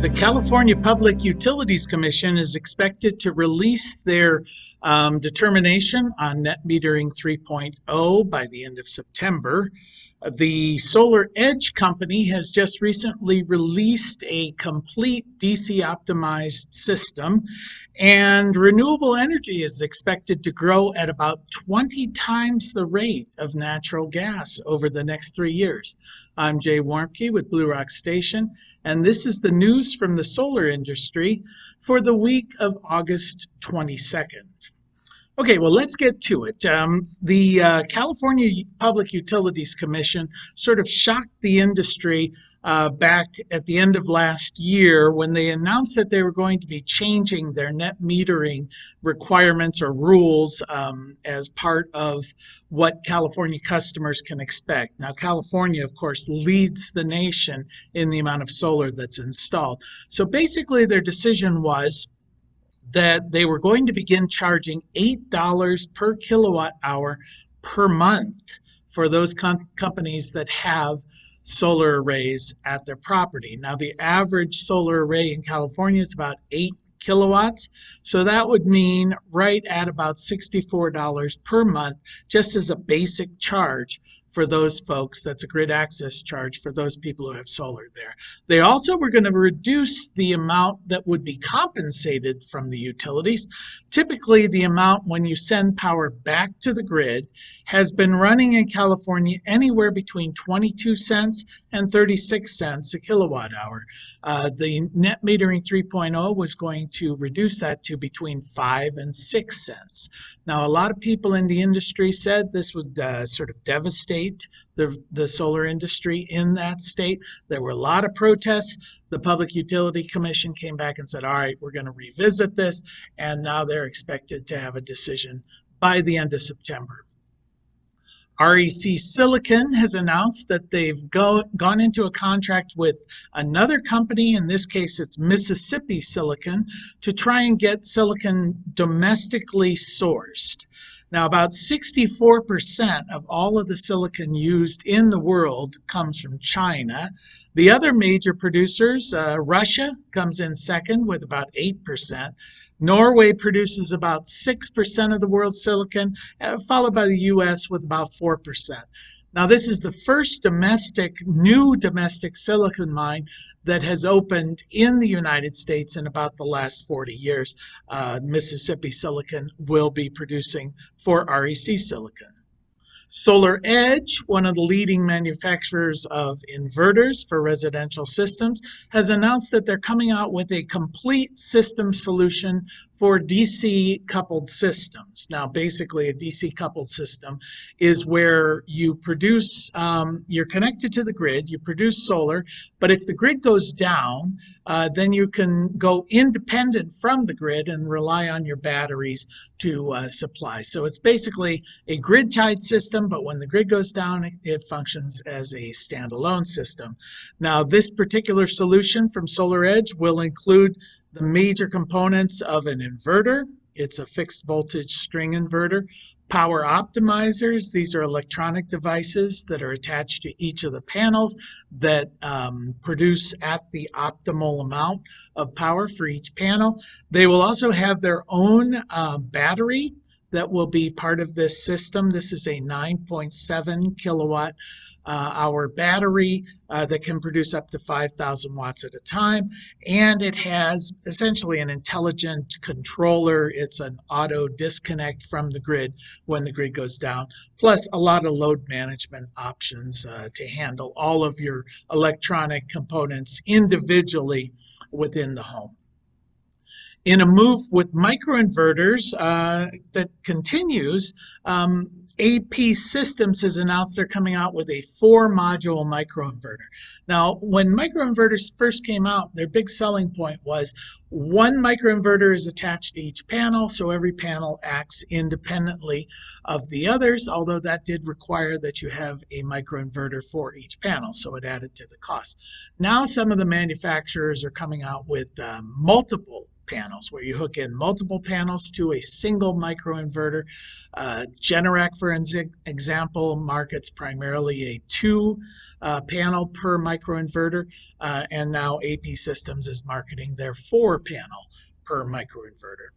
The California Public Utilities Commission is expected to release their determination on net metering 3.0 by the end of September. The SolarEdge company has just recently released a complete DC optimized system, and renewable energy is expected to grow at about 20 times the rate of natural gas over the next 3 years. I'm Jay Warmke with Blue Rock Station, and this is the news from the solar industry for the week of August 22nd. Okay, well, let's get to it. The California Public Utilities Commission sort of shocked the industry back at the end of last year when they announced that they were going to be changing their net metering requirements or rules as part of what California customers can expect. Now, California, of course, leads the nation in the amount of solar that's installed. So basically, their decision was that they were going to begin charging $8 per kilowatt hour per month for those companies that have solar arrays at their property. Now, the average solar array in California is about 8 kilowatts, so that would mean right at about $64 per month just as a basic charge for those folks. That's a grid access charge for those people who have solar there. They also were going to reduce the amount that would be compensated from the utilities. Typically, the amount when you send power back to the grid has been running in California anywhere between 22 cents and 36 cents a kilowatt hour. The net metering 3.0 was going to reduce that to between 5 and 6 cents. Now, a lot of people in the industry said this would sort of devastate the solar industry in that state. There were a lot of protests. The Public Utility Commission came back and said, all right, we're going to revisit this, and now they're expected to have a decision by the end of September. REC Silicon has announced that they've gone into a contract with another company, in this case it's Mississippi Silicon, to try and get silicon domestically sourced. Now, about 64% of all of the silicon used in the world comes from China. The other major producers, Russia comes in second with about 8%. Norway produces about 6% of the world's silicon, followed by the US with about 4%. Now, this is the first new domestic silicon mine that has opened in the United States in about the last 40 years. Mississippi Silicon will be producing for REC Silicon. SolarEdge, one of the leading manufacturers of inverters for residential systems, has announced that they're coming out with a complete system solution for DC coupled systems. Now, basically, a DC coupled system is where you produce, you're connected to the grid, you produce solar, but if the grid goes down, then you can go independent from the grid and rely on your batteries to supply. So it's basically a grid-tied system, but when the grid goes down, it functions as a standalone system. Now, this particular solution from SolarEdge will include the major components of an inverter. It's a fixed voltage string inverter. Power optimizers, these are electronic devices that are attached to each of the panels that produce at the optimal amount of power for each panel. They will also have their own battery that will be part of this system. This is a 9.7 kilowatt hour battery that can produce up to 5,000 watts at a time, and it has essentially an intelligent controller. It's an auto disconnect from the grid when the grid goes down, plus a lot of load management options to handle all of your electronic components individually within the home. In a move with microinverters that continues, AP Systems has announced they're coming out with a 4-module microinverter. Now, when microinverters first came out, their big selling point was one microinverter is attached to each panel, so every panel acts independently of the others, although that did require that you have a microinverter for each panel, so it added to the cost. Now some of the manufacturers are coming out with multiple panels, where you hook in multiple panels to a single microinverter. Generac, for example, markets primarily a two panel per microinverter, and now AP Systems is marketing their 4 panel per microinverter.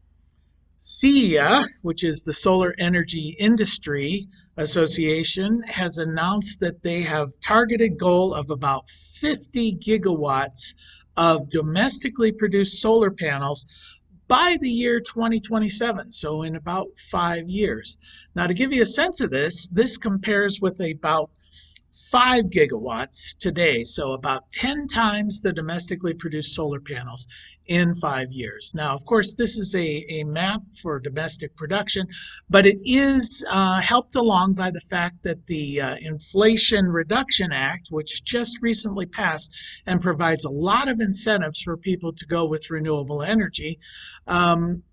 SEIA, which is the Solar Energy Industry Association, has announced that they have targeted goal of about 50 gigawatts of domestically produced solar panels by the year 2027, so in about 5 years. Now, to give you a sense of this, this compares with about 5 gigawatts today, so about 10 times the domestically produced solar panels in 5 years. Now, of course, this is a map for domestic production, but it is helped along by the fact that the Inflation Reduction Act, which just recently passed and provides a lot of incentives for people to go with renewable energy,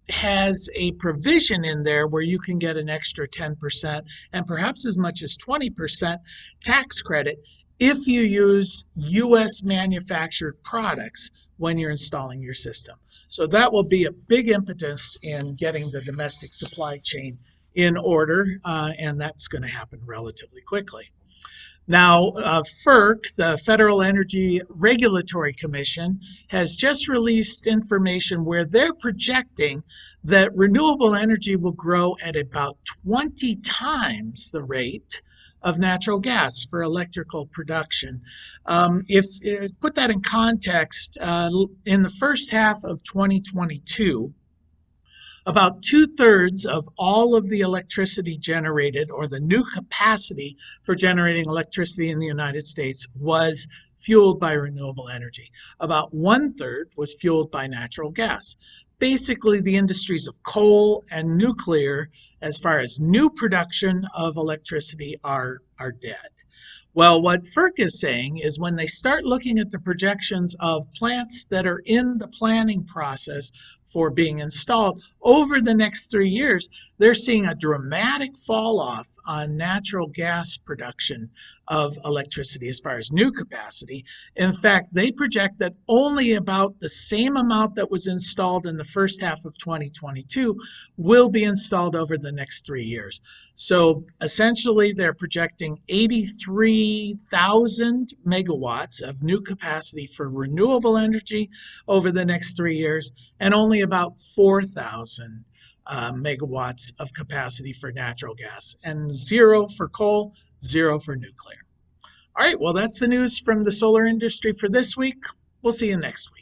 has a provision in there where you can get an extra 10% and perhaps as much as 20% tax credit if you use U.S. manufactured products when you're installing your system. So that will be a big impetus in getting the domestic supply chain in order, and that's going to happen relatively quickly. Now, FERC, the Federal Energy Regulatory Commission, has just released information where they're projecting that renewable energy will grow at about 20 times the rate of natural gas for electrical production. If put that in context, in the first half of 2022, about 2/3 of all of the electricity generated, or the new capacity for generating electricity in the United States, was fueled by renewable energy. About 1/3 was fueled by natural gas. Basically, the industries of coal and nuclear, as far as new production of electricity, are dead. Well, what FERC is saying is when they start looking at the projections of plants that are in the planning process for being installed over the next 3 years, they're seeing a dramatic fall off on natural gas production of electricity as far as new capacity. In fact, they project that only about the same amount that was installed in the first half of 2022 will be installed over the next 3 years. So essentially, they're projecting 83,000 megawatts of new capacity for renewable energy over the next 3 years, and only about 4,000 megawatts of capacity for natural gas, and 0 for coal, 0 for nuclear. All right, well, that's the news from the solar industry for this week. We'll see you next week.